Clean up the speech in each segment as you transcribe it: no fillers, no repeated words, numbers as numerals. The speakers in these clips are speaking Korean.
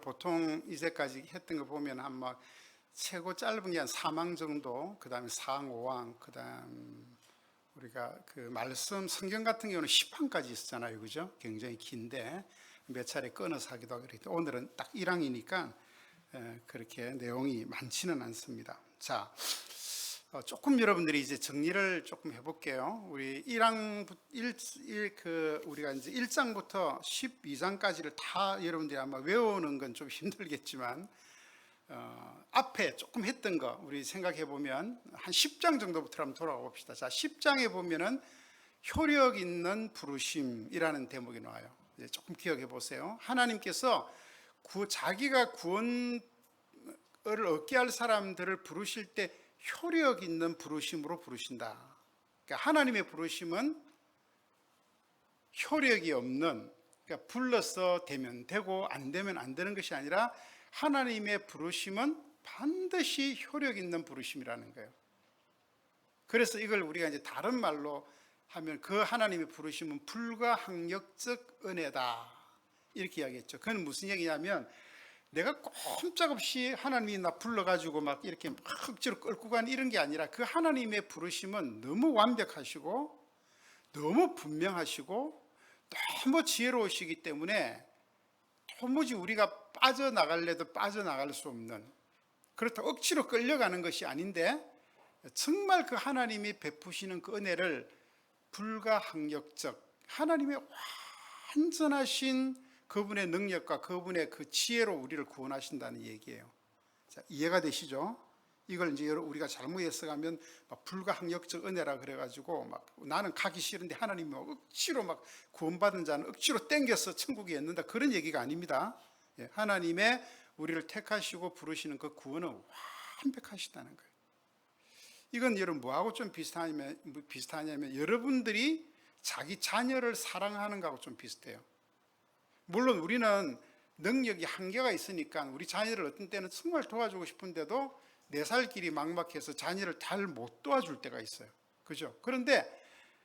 보통 이제까지 했던 거 보면 한 뭐 최고 짧은 게 한 4왕 정도, 그 다음에 4왕, 5왕, 그 다음 우리가 그 말씀 성경 같은 경우는 10항까지 있었잖아요, 그죠? 굉장히 긴데 몇 차례 끊어서 하기도 하고. 오늘은 딱 1항이니까 그렇게 내용이 많지는 않습니다. 자, 조금 여러분들이 이제 정리를 조금 해볼게요. 우리 1항 우리가 이제 1장부터 12장까지를 다 여러분들이 아마 외우는 건 좀 힘들겠지만 앞에 조금 했던 거 우리 생각해 보면 한 10장 정도부터 한번 돌아가 봅시다. 자, 10장에 보면은 효력 있는 부르심이라는 대목이 나와요. 이제 조금 기억해 보세요. 하나님께서 자기가 구원을 얻게 할 사람들을 부르실 때 효력 있는 부르심으로 부르신다. 그러니까 하나님의 부르심은 효력이 없는, 그러니까 불러서 되면 되고 안 되면 안 되는 것이 아니라 하나님의 부르심은 반드시 효력 있는 부르심이라는 거예요. 그래서 이걸 우리가 이제 다른 말로 하면 그 하나님의 부르심은 불가항력적 은혜다, 이렇게 이야기했죠. 그건 무슨 얘기냐면 내가 꼼짝없이 하나님이 나 불러가지고 막 이렇게 막 억지로 끌고 가는 이런 게 아니라 그 하나님의 부르심은 너무 완벽하시고 너무 분명하시고 너무 지혜로우시기 때문에 도무지 우리가 빠져나갈래도 빠져나갈 수 없는, 그렇다고 억지로 끌려가는 것이 아닌데 정말 그 하나님이 베푸시는 그 은혜를 불가항력적, 하나님의 완전하신 그분의 능력과 그분의 그 지혜로 우리를 구원하신다는 얘기예요. 자, 이해가 되시죠? 이걸 이제 우리가 잘못 해석하면 막 불가항력적 은혜라 그래가지고 막 나는 가기 싫은데 하나님이 억지로 막 구원받은 자는 억지로 땡겨서 천국에 있는다, 그런 얘기가 아닙니다. 하나님의 우리를 택하시고 부르시는 그 구원은 완벽하시다는 거예요. 이건 여러분 뭐하고 좀 비슷하냐면 여러분들이 자기 자녀를 사랑하는 거하고 좀 비슷해요. 물론 우리는 능력이 한계가 있으니까 우리 자녀를 어떤 때는 정말 도와주고 싶은데도 내 살 길이 막막해서 자녀를 잘 못 도와줄 때가 있어요. 그죠? 그런데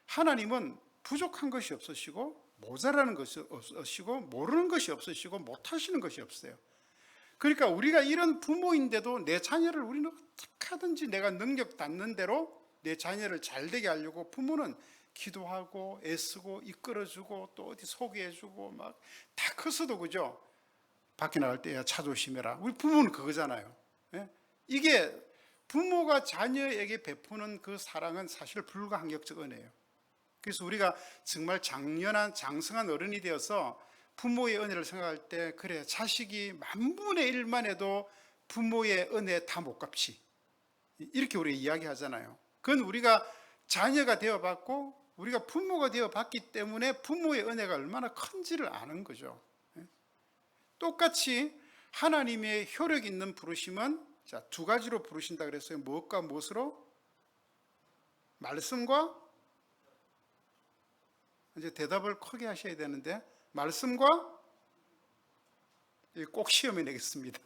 하나님은 부족한 것이 없으시고 모자라는 것이 없으시고 모르는 것이 없으시고 못하시는 것이 없어요. 그러니까 우리가 이런 부모인데도 내 자녀를 우리는 어떻게 하든지 내가 능력 닿는 대로 내 자녀를 잘 되게 하려고 부모는 기도하고 애쓰고 이끌어주고 또 어디 소개해주고 막 다 커서도, 그죠? 밖에 나갈 때 야, 차 조심해라. 우리 부모는 그거잖아요. 예? 이게 부모가 자녀에게 베푸는 그 사랑은 사실 불가항력적 은혜예요. 그래서 우리가 정말 장성한 어른이 되어서 부모의 은혜를 생각할 때, 그래, 자식이 10,000분의 1만 해도 부모의 은혜 다 못 갚지, 이렇게 우리가 이야기하잖아요. 그건 우리가 자녀가 되어봤고 우리가 부모가 되어봤기 때문에 부모의 은혜가 얼마나 큰지를 아는 거죠. 똑같이 하나님의 효력 있는 부르심은 자, 두 가지로 부르신다 그랬어요. 무엇과 무엇으로? 말씀과, 이제 대답을 크게 하셔야 되는데, 말씀과, 꼭 시험에 내겠습니다.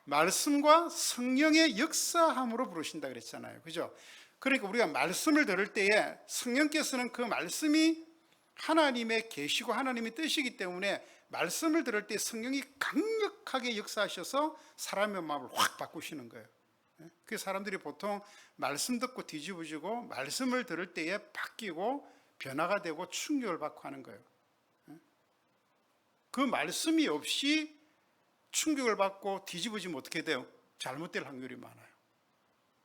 말씀과 성령의 역사함으로 부르신다 그랬잖아요. 그죠? 그러니까 우리가 말씀을 들을 때에 성령께서는 그 말씀이 하나님의 계시고 하나님의 뜻이기 때문에 말씀을 들을 때 성령이 강력하게 역사하셔서 사람의 마음을 확 바꾸시는 거예요. 그 사람들이 보통 말씀 듣고 뒤집어지고 말씀을 들을 때에 바뀌고 변화가 되고 충격을 받고 하는 거예요. 그 말씀이 없이 충격을 받고 뒤집어지면 어떻게 돼요? 잘못될 확률이 많아요.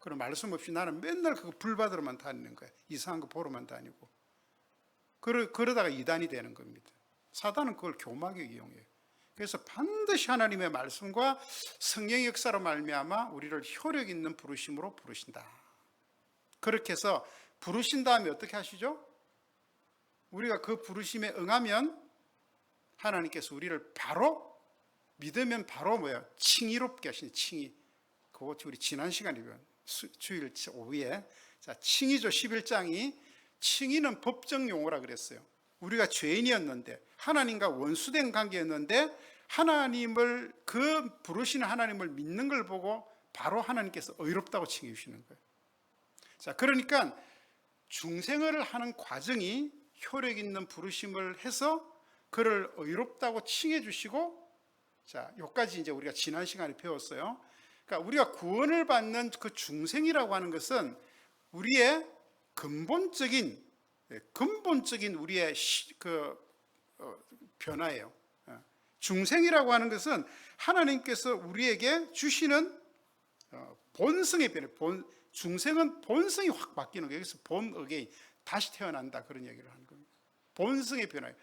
그럼 말씀 없이 나는 맨날 그거 불받으러만 다니는 거예요. 이상한 거 보러만 다니고. 그러다가 이단이 되는 겁니다. 사단은 그걸 교막에 이용해요. 그래서 반드시 하나님의 말씀과 성령의 역사로 말미암아 우리를 효력 있는 부르심으로 부르신다. 그렇게 해서 부르신 다음에 어떻게 하시죠? 우리가 그 부르심에 응하면 하나님께서 우리를 바로 믿으면 바로 뭐야? 칭의롭게 하시는, 칭의. 그거 우리 지난 시간에 주일 오후에 자, 칭의죠. 11장이 칭의는 법정 용어라 그랬어요. 우리가 죄인이었는데 하나님과 원수된 관계였는데 하나님을, 그 부르시는 하나님을 믿는 걸 보고 바로 하나님께서 의롭다고 칭해 주시는 거예요. 자, 그러니까 중생을 하는 과정이 효력 있는 부르심을 해서 그를 의롭다고 칭해 주시고 자, 여기까지 이제 우리가 지난 시간에 배웠어요. 그러니까 우리가 구원을 받는 그 중생이라고 하는 것은 우리의 근본적인 우리의 변화예요. 중생이라고 하는 것은 하나님께서 우리에게 주시는 본성의 변화. 중생은 본성이 확 바뀌는 거예요. 여기서 본 어게인, 다시 태어난다, 그런 얘기를 하는 겁니다. 본성의 변화예요.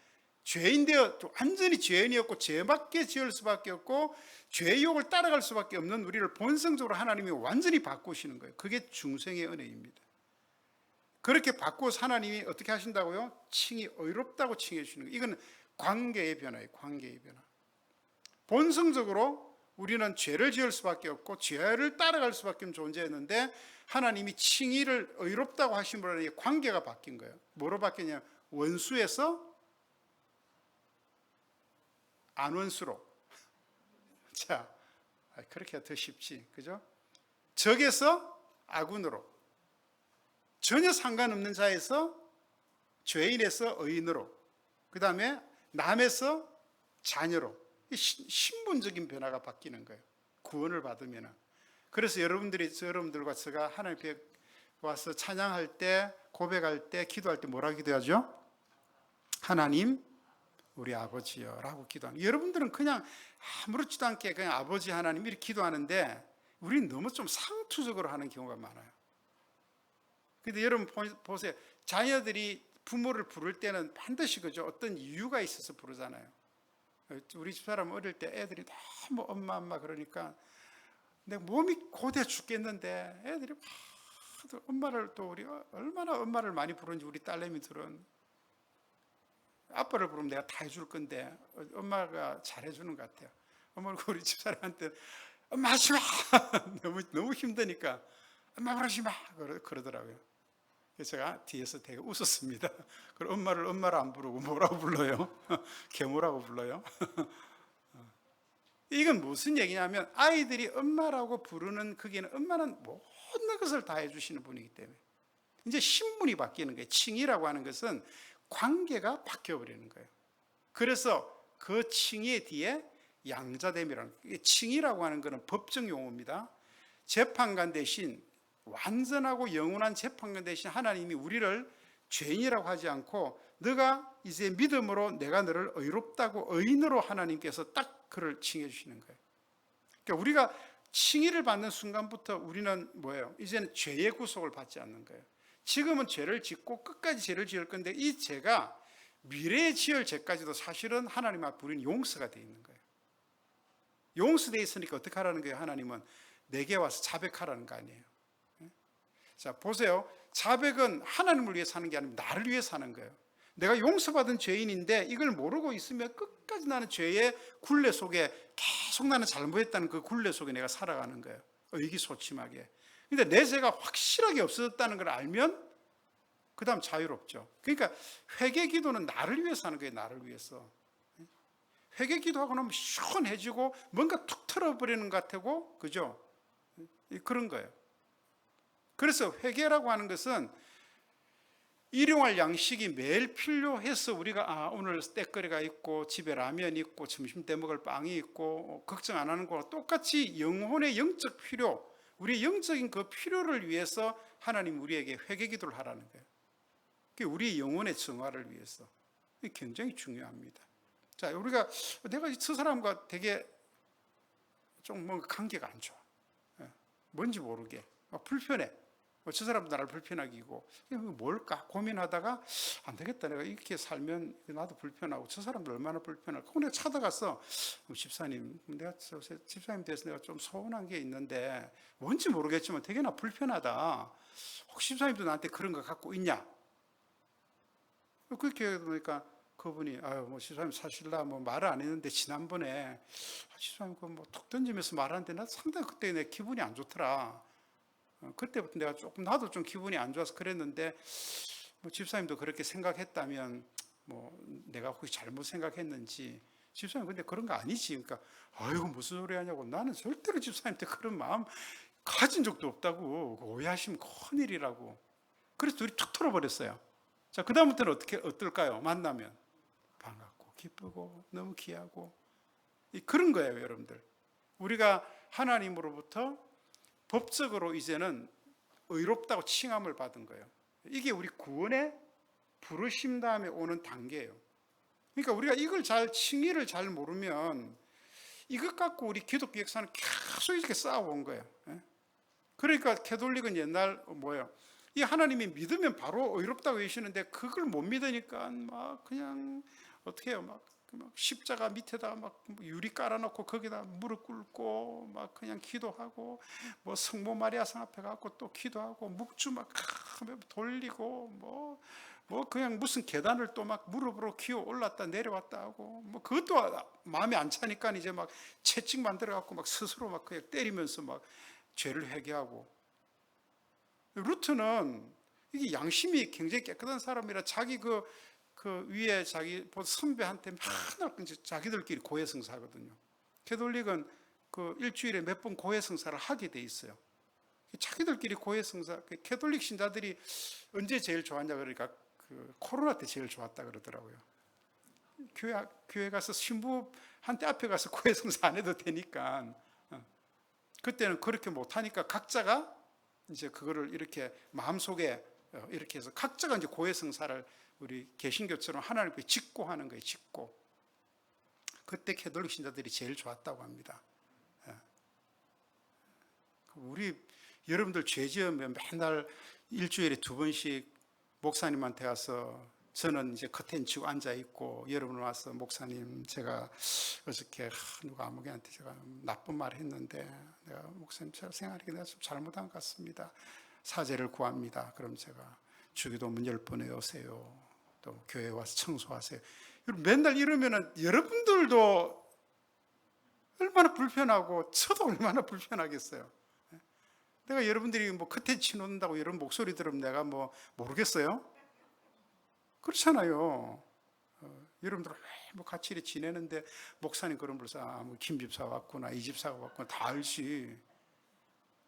죄인되어 완전히 죄인이었고 죄밖에 지을 수밖에 없고 죄의 욕을 따라갈 수밖에 없는 우리를 본성적으로 하나님이 완전히 바꾸시는 거예요. 그게 중생의 은혜입니다. 그렇게 바꾸어서 하나님이 어떻게 하신다고요? 칭이 의롭다고 칭해 주시는 거예요. 이건 관계의 변화예요. 관계의 변화. 본성적으로 우리는 죄를 지을 수밖에 없고 죄를 따라갈 수밖에 없는 존재였는데 하나님이 칭의를 의롭다고 하심으로 관계가 바뀐 거예요. 뭐로 바뀌냐? 원수에서 안원수로. 자, 그렇게 더 쉽지, 그죠? 적에서 아군으로, 전혀 상관없는 자에서 죄인에서 의인으로, 그 다음에 남에서 자녀로, 신분적인 변화가 바뀌는 거예요. 구원을 받으면. 그래서 여러분들과 제가 하나님 앞에 와서 찬양할 때, 고백할 때, 기도할 때 뭐라고 기도하죠? 하나님 우리 아버지여 라고 기도하는. 여러분들은 그냥 아무렇지도 않게 그냥 아버지 하나님 이렇게 기도하는데 우리는 너무 좀 상투적으로 하는 경우가 많아요. 근데 여러분 보세요. 자녀들이 부모를 부를 때는 반드시 그죠? 어떤 이유가 있어서 부르잖아요. 우리 집사람 어릴 때 애들이 너무 엄마 그러니까 내 몸이 고돼 죽겠는데 애들이 막 엄마를 또 우리 얼마나 엄마를 많이 부르는지 우리 딸내미들은 아빠를 부르면 내가 다 해줄 건데 엄마가 잘해주는 것 같아요. 엄마가 우리 집사람한테 엄마 하지 마 너무 힘드니까 엄마 그러지 마 그러더라고요. 그래서 제가 뒤에서 되게 웃었습니다. 그럼 엄마를 안 부르고 뭐라고 불러요? 계모라고 불러요? 이건 무슨 얘기냐면 아이들이 엄마라고 부르는 그게는 엄마는 모든 것을 다 해주시는 분이기 때문에 이제 신분이 바뀌는 거예요. 칭의라고 하는 것은 관계가 바뀌어버리는 거예요. 그래서 그 칭의 뒤에 양자됨이라는 거예요. 칭의라고 하는 것은 법정 용어입니다. 재판관 대신 완전하고 영원한 재판관 대신 하나님이 우리를 죄인이라고 하지 않고 너가 이제 믿음으로 내가 너를 의롭다고 의인으로 하나님께서 딱 그를 칭해 주시는 거예요. 그러니까 우리가 칭의를 받는 순간부터 우리는 뭐예요? 이제는 죄의 구속을 받지 않는 거예요. 지금은 죄를 짓고 끝까지 죄를 지을 건데 이 죄가 미래에 지을 죄까지도 사실은 하나님 앞에 우리는 용서가 되어 있는 거예요. 용서되어 있으니까 어떻게 하라는 거예요? 하나님은 내게 와서 자백하라는 거 아니에요. 자, 보세요. 자백은 하나님을 위해 사는 게 아니라 나를 위해 사는 거예요. 내가 용서받은 죄인인데 이걸 모르고 있으면 끝까지 나는 죄의 굴레 속에 계속 나는 잘못했다는 그 굴레 속에 내가 살아가는 거예요. 의기소침하게. 근데 내 죄가 확실하게 없어졌다는 걸 알면 그 다음 자유롭죠. 그러니까 회개 기도는 나를 위해서 하는 거예요. 나를 위해서. 회개 기도하고 나면 시원해지고 뭔가 툭 털어버리는 것 같고 그죠? 그런 거예요. 그래서 회개라고 하는 것은 일용할 양식이 매일 필요해서 우리가 오늘 때거리가 있고 집에 라면 있고 점심 때 먹을 빵이 있고 걱정 안 하는 거와 똑같이 영혼의 영적 필요, 우리의 영적인 그 필요를 위해서 하나님 우리에게 회개 기도를 하라는 거예요. 그게 우리의 영혼의 정화를 위해서. 굉장히 중요합니다. 자, 내가 저 사람과 되게 좀 뭔가 관계가 안 좋아. 뭔지 모르게 불편해. 저 사람도 나를 불편하게 하고 뭘까 고민하다가 안 되겠다. 내가 이렇게 살면 나도 불편하고 저 사람도 얼마나 불편할까. 내가 찾아가서 집사님, 내가 집사님 대해서 내가 좀 서운한 게 있는데 뭔지 모르겠지만 되게 나 불편하다. 혹시 집사님도 나한테 그런 거 갖고 있냐? 그렇게 보니까 그분이 집사님 사실 나 말을 안 했는데 지난번에 집사님 톡 던지면서 말하는데 나 상당히 그때 내 기분이 안 좋더라. 그때부터 내가 나도 좀 기분이 안 좋아서 그랬는데 집사님도 그렇게 생각했다면 내가 혹시 잘못 생각했는지 집사님 근데 그런 거 아니지. 그러니까 아이고 무슨 소리 하냐고. 나는 절대로 집사님한테 그런 마음 가진 적도 없다고. 오해하시면 큰일이라고. 그래서 둘이 툭 털어버렸어요. 자, 그 다음부터는 어떨까요? 만나면 반갑고 기쁘고 너무 귀하고 그런 거예요, 여러분들. 우리가 하나님으로부터 법적으로 이제는 의롭다고 칭함을 받은 거예요. 이게 우리 구원의 부르심 다음에 오는 단계예요. 그러니까 우리가 이걸 칭의를 잘 모르면 이것 갖고 우리 기독교 역사는 계속 이렇게 싸워온 거예요. 그러니까 캐톨릭은 옛날 뭐예요? 이 하나님이 믿으면 바로 의롭다고 하시는데 그걸 못 믿으니까 막 그냥 어떻게 해요? 막 십자가 밑에다 막 유리 깔아놓고 거기다 무릎 꿇고 막 그냥 기도하고 뭐 성모 마리아상 앞에 가고 또 기도하고 묵주 막 돌리고 뭐 그냥 무슨 계단을 또 막 무릎으로 기어 올랐다 내려왔다 하고 뭐 그것도 마음에 안 차니까 이제 막 채찍 만들어 갖고 막 스스로 막 그냥 때리면서 막 죄를 회개하고. 루트는 이게 양심이 굉장히 깨끗한 사람이라 자기 그 위에 자기 선배한테 맨날 자기들끼리 고해성사하거든요. 캐톨릭은 그 일주일에 몇 번 고해성사를 하게 돼 있어요. 자기들끼리 고해성사. 캐톨릭 신자들이 언제 제일 좋았냐 그러니까 그 코로나 때 제일 좋았다 그러더라고요. 교회 가서 신부한테 앞에 가서 고해성사 안 해도 되니까 그때는 그렇게 못하니까 각자가 이제 그거를 이렇게 마음속에 이렇게 해서 각자가 이제 고해성사를 우리 개신교처럼 하나님께 짓고 하는 거예요. 짓고. 그때 캐톨릭 신자들이 제일 좋았다고 합니다. 우리 여러분들 죄 지으면 맨날 일주일에 2번씩 목사님한테 와서 저는 이제 커튼 치고 앉아 있고 여러분 와서 목사님 제가 어저께 누가 아무개한테 제가 나쁜 말 했는데 내가 목사님 제가 생각하기에 내가 좀 잘못한 것 같습니다. 사죄를 구합니다. 그럼 제가 주기도문 10번 외우세요. 또 교회 와서 청소하세요. 맨날 이러면은 여러분들도 얼마나 불편하고 저도 얼마나 불편하겠어요. 내가 여러분들이 뭐 커튼 치놓는다고 여러분 목소리 들으면 내가 뭐 모르겠어요? 그렇잖아요. 여러분들 뭐 같이 이렇게 지내는데 목사님 그런 불사 뭐 김 집사 왔구나 이 집사가 왔구나 다 알지.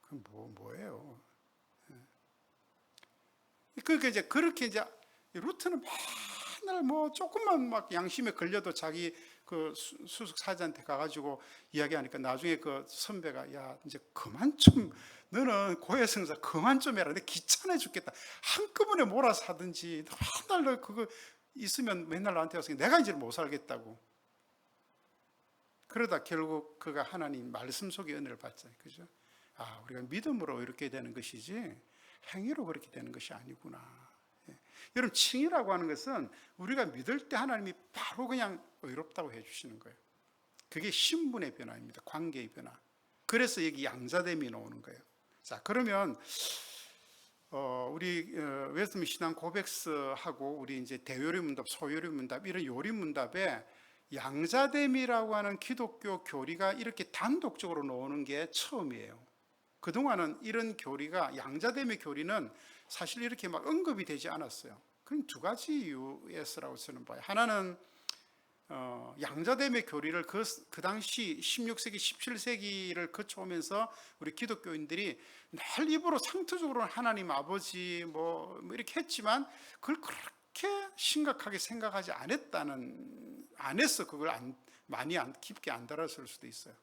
그럼 뭐예요? 그러니까 이제 그렇게 이제 루트는 맨날 뭐 조금만 막 양심에 걸려도 자기 그 수석 사자한테 가가지고 이야기하니까 나중에 그 선배가 야 이제 그만 좀 너는 고해성사 그만 좀 해라. 내가 귀찮아 죽겠다. 한꺼번에 몰아서 하든지 맨날 너 그거 있으면 맨날 나한테 와서 내가 이제 못 살겠다고. 그러다 결국 그가 하나님 말씀 속의 은혜를 받잖아요. 그죠? 아, 우리가 믿음으로 이렇게 되는 것이지 행위로 그렇게 되는 것이 아니구나. 여러분 칭의라고 하는 것은 우리가 믿을 때 하나님이 바로 그냥 의롭다고 해주시는 거예요. 그게 신분의 변화입니다. 관계의 변화. 그래서 여기 양자됨이 나오는 거예요. 자, 그러면 우리 웨스트민 신앙 고백서하고 우리 이제 대요리문답, 소요리문답 이런 요리문답에 양자됨이라고 하는 기독교 교리가 이렇게 단독적으로 나오는 게 처음이에요. 그동안은 이런 교리가 양자됨의 교리는 사실 이렇게 막 언급이 되지 않았어요. 그럼 2가지 이유에서라고 저는 봐요. 하나는 양자됨의 교리를 그 당시 16세기, 17세기를 거쳐오면서 우리 기독교인들이 늘 입으로 상투적으로 하나님 아버지 뭐 이렇게 했지만 그걸 그렇게 심각하게 생각하지 안 했어. 그걸 많이 깊게 안 달았을 수도 있어요.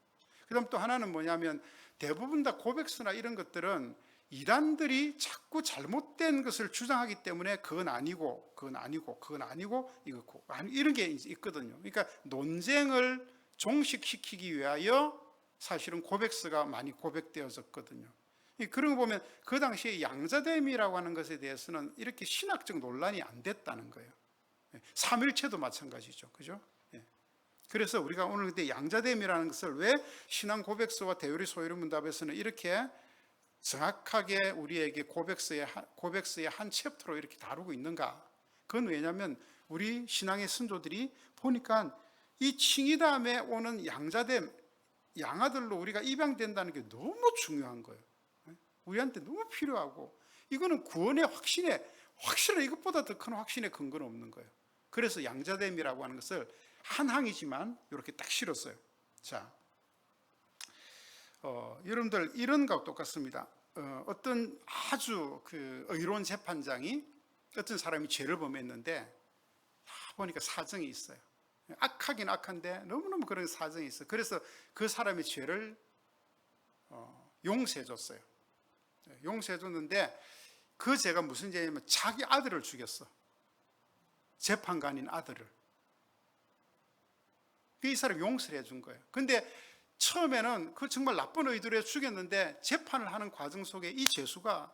그 다음 또 하나는 뭐냐면 대부분 다 고백서나 이런 것들은 이단들이 자꾸 잘못된 것을 주장하기 때문에 그건 아니고 이거 이런 게 있거든요. 그러니까 논쟁을 종식시키기 위하여 사실은 고백서가 많이 고백되어졌거든요. 그런 거 보면 그 당시에 양자됨이라고 하는 것에 대해서는 이렇게 신학적 논란이 안 됐다는 거예요. 삼일체도 마찬가지죠. 그죠? 그래서 우리가 오늘 그때 양자됨이라는 것을 왜 신앙 고백서와 대요리 소요리 문답에서는 이렇게 정확하게 우리에게 고백서의 한 챕터로 이렇게 다루고 있는가? 그건 왜냐하면 우리 신앙의 선조들이 보니까 이 칭의 다음에 오는 양자됨, 양아들로 우리가 입양된다는 게 너무 중요한 거예요. 우리한테 너무 필요하고 이거는 구원의 확신한 이것보다 더 큰 확신의 근거는 없는 거예요. 그래서 양자됨이라고 하는 것을 한 항이지만 이렇게 딱 실었어요. 자, 여러분들 이런 거하고 똑같습니다. 어떤 아주 그 의로운 재판장이 어떤 사람이 죄를 범했는데 보니까 사정이 있어요. 악하긴 악한데 너무너무 그런 사정이 있어. 그래서 그 사람의 죄를 용서해 줬어요. 용서해 줬는데 그 죄가 무슨 죄냐면 자기 아들을 죽였어. 재판관인 아들을. 이 사람이 용서를 해준 거예요. 근데 처음에는 그 정말 나쁜 의도로 죽였는데 재판을 하는 과정 속에 이 죄수가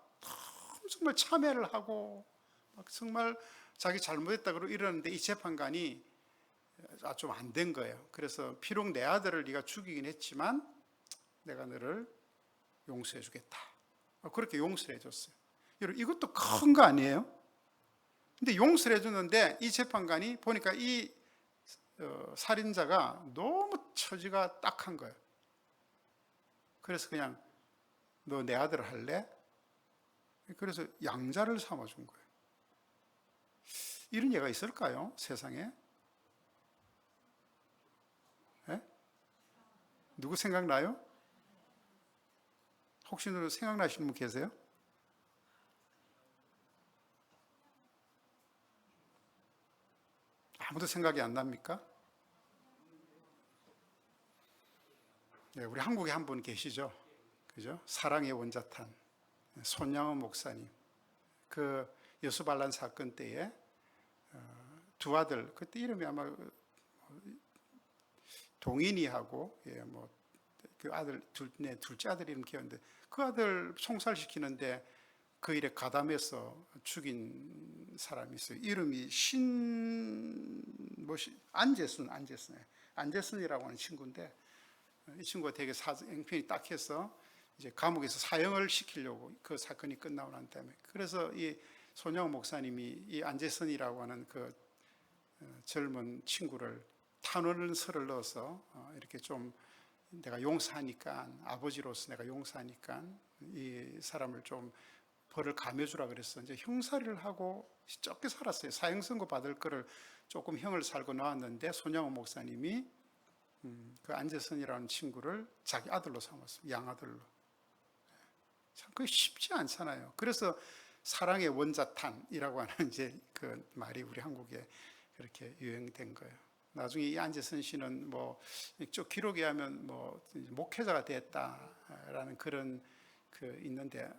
정말 참회를 하고 막 정말 자기 잘못했다 그러고 이러는데 이 재판관이 좀 안 된 거예요. 그래서 비록 내 아들을 네가 죽이긴 했지만 내가 너를 용서해 주겠다. 그렇게 용서를 해줬어요. 여러분 이것도 큰 거 아니에요? 근데 용서를 해줬는데 이 재판관이 보니까 이 살인자가 너무 처지가 딱한 거예요. 그래서 그냥 너 내 아들 할래? 그래서 양자를 삼아준 거예요. 이런 예가 있을까요? 세상에? 네? 누구 생각나요? 혹시 생각나시는 분 계세요? 아무도 생각이 안 납니까? 네, 우리 한국에 한 분 계시죠? 그죠? 사랑의 원자탄 손양원 목사님. 그 여수반란 사건 때에 두 아들, 그때 이름이 아마 동인이하고 그 아들 둘째 아들 이름 기억인데 그 아들 총살시키는데 그 일에 가담해서 죽인 사람이 있어요. 이름이 안재순이라고 하는 친구인데 이 친구가 되게 형편이 딱해서 이제 감옥에서 사형을 시키려고 그 사건이 끝나고 난 다음에 그래서 이 손양호 목사님이 이 안재선이라고 하는 그 젊은 친구를 탄원서를 넣어서 이렇게 좀 내가 용서하니까 아버지로서 내가 용서하니까 이 사람을 좀 벌을 감해주라 그랬어. 이제 형사를 하고 적게 살았어요. 사형 선고 받을 거를 조금 형을 살고 나왔는데 손양호 목사님이 그 안재선이라는 친구를 자기 아들로 삼았어요. 양아들로. 참 그게 쉽지 않잖아요. 그래서 사랑의 원자탄이라고 하는 이제 그 말이 우리 한국에 그렇게 유행된 거예요. 나중에 이 안재선 씨는 쭉 기록에 하면 목회자가 됐다라는 그런 있는데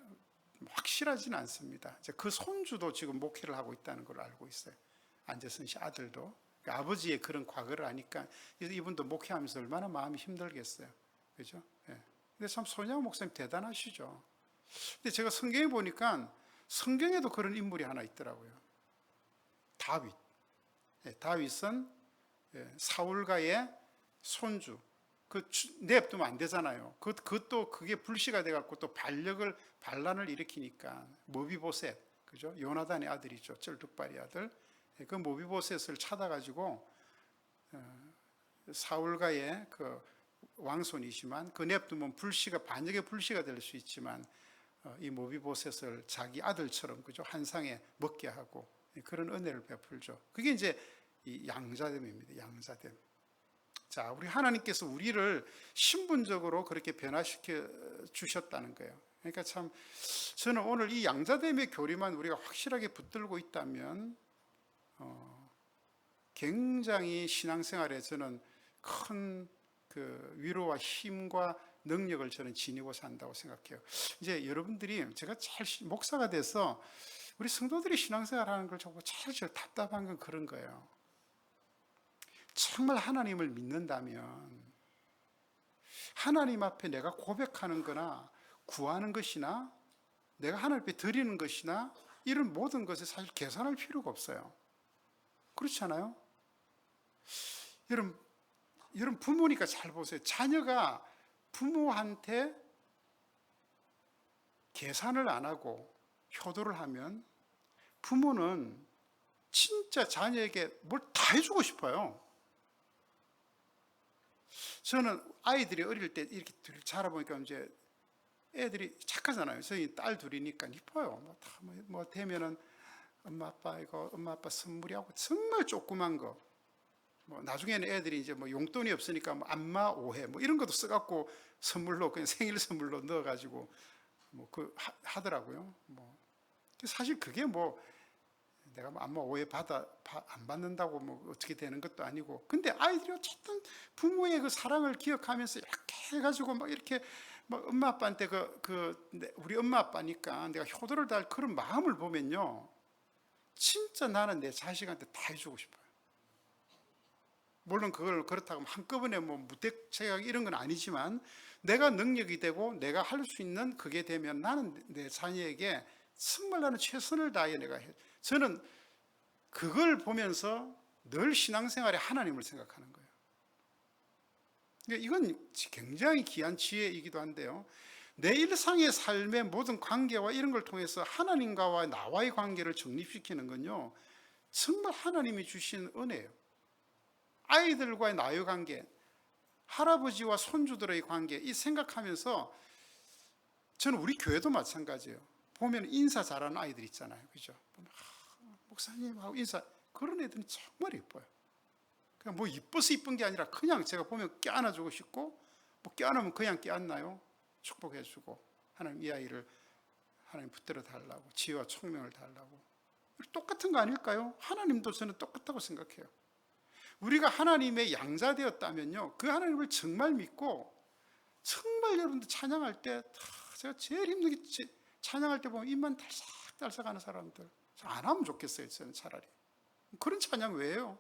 확실하지는 않습니다. 그 손주도 지금 목회를 하고 있다는 걸 알고 있어요. 안재선 씨 아들도 아버지의 그런 과거를 아니까 이분도 목회하면서 얼마나 마음이 힘들겠어요. 그죠? 예. 근데 참 손양호 목사님 대단하시죠. 근데 제가 성경에 보니까 성경에도 그런 인물이 하나 있더라고요. 다윗. 다윗은 사울가의 손주. 내버두면 안 되잖아요. 그것도 그게 불씨가 돼갖고 또 반란을 일으키니까 모비보셋, 그죠? 요나단의 아들이죠. 쩔뚝발이 아들. 그 모비보셋을 찾아가지고 사울가의 그 왕손이지만 그 내버두면 반역의 불씨가 될 수 있지만 이 모비보셋을 자기 아들처럼 그죠? 한 상에 먹게 하고 그런 은혜를 베풀죠. 그게 이제 이 양자됨입니다. 양자됨. 자, 우리 하나님께서 우리를 신분적으로 그렇게 변화시켜 주셨다는 거예요. 그러니까 참 저는 오늘 이 양자됨의 교리만 우리가 확실하게 붙들고 있다면 굉장히 신앙생활에 저는 큰 그 위로와 힘과 능력을 저는 지니고 산다고 생각해요. 이제 여러분들이 제가 잘 목사가 돼서 우리 성도들이 신앙생활 하는 걸 보고 제일 답답한 건 그런 거예요. 정말 하나님을 믿는다면 하나님 앞에 내가 고백하는 거나 구하는 것이나 내가 하나님 앞에 드리는 것이나 이런 모든 것을 사실 계산할 필요가 없어요. 그렇지 않아요? 여러분 부모니까 잘 보세요. 자녀가 부모한테 계산을 안 하고 효도를 하면 부모는 진짜 자녀에게 뭘 다 해주고 싶어요. 저는 아이들이 어릴 때 이렇게 자라보니까 이제 애들이 착하잖아요. 저희 딸 둘이니까 이뻐요. 뭐 되면은 엄마 아빠 선물이하고 정말 조그만 거. 나중에는 애들이 이제 용돈이 없으니까 안마 오해 이런 것도 써갖고 선물로 그냥 생일 선물로 넣어가지고 하더라고요. 사실 그게 내가 뭐 아마 안 받는다고 뭐 어떻게 되는 것도 아니고, 근데 아이들이 어쨌든 부모의 그 사랑을 기억하면서 이렇게 해가지고 막 이렇게 막 엄마 아빠한테 우리 엄마 아빠니까 내가 효도를 다할 그런 마음을 보면요, 진짜 나는 내 자식한테 다 해주고 싶어요. 물론 그걸 그렇다고 한꺼번에 뭐 무턱대책 이런 건 아니지만, 내가 능력이 되고 내가 할 수 있는 그게 되면 나는 내 자녀에게 정말 나는 최선을 다해 내가 해. 저는 그걸 보면서 늘 신앙생활에 하나님을 생각하는 거예요. 이건 굉장히 귀한 지혜이기도 한데요, 내 일상의 삶의 모든 관계와 이런 걸 통해서 하나님과 나와의 관계를 정립시키는 건요, 정말 하나님이 주신 은혜예요. 아이들과의 나의 관계, 할아버지와 손주들의 관계, 이 생각하면서 저는 우리 교회도 마찬가지예요. 보면 인사 잘하는 아이들 있잖아요, 그죠? 목사님 하고 인사, 그런 애들은 정말 예뻐요. 그냥 뭐 이뻐서 이쁜 게 아니라 그냥 제가 보면 껴안아주고 싶고, 뭐 껴안으면 그냥 껴안나요? 축복해주고, 하나님 이 아이를 하나님 붙들어 달라고, 지혜와 총명을 달라고. 똑같은 거 아닐까요? 하나님도 저는 똑같다고 생각해요. 우리가 하나님의 양자 되었다면요, 그 하나님을 정말 믿고, 정말 여러분들 찬양할 때, 제가 제일 힘들게 찬양할 때 보면 입만 달싹달싹 하는 사람들 안 하면 좋겠어요. 저는 차라리 그런 찬양 왜 해요?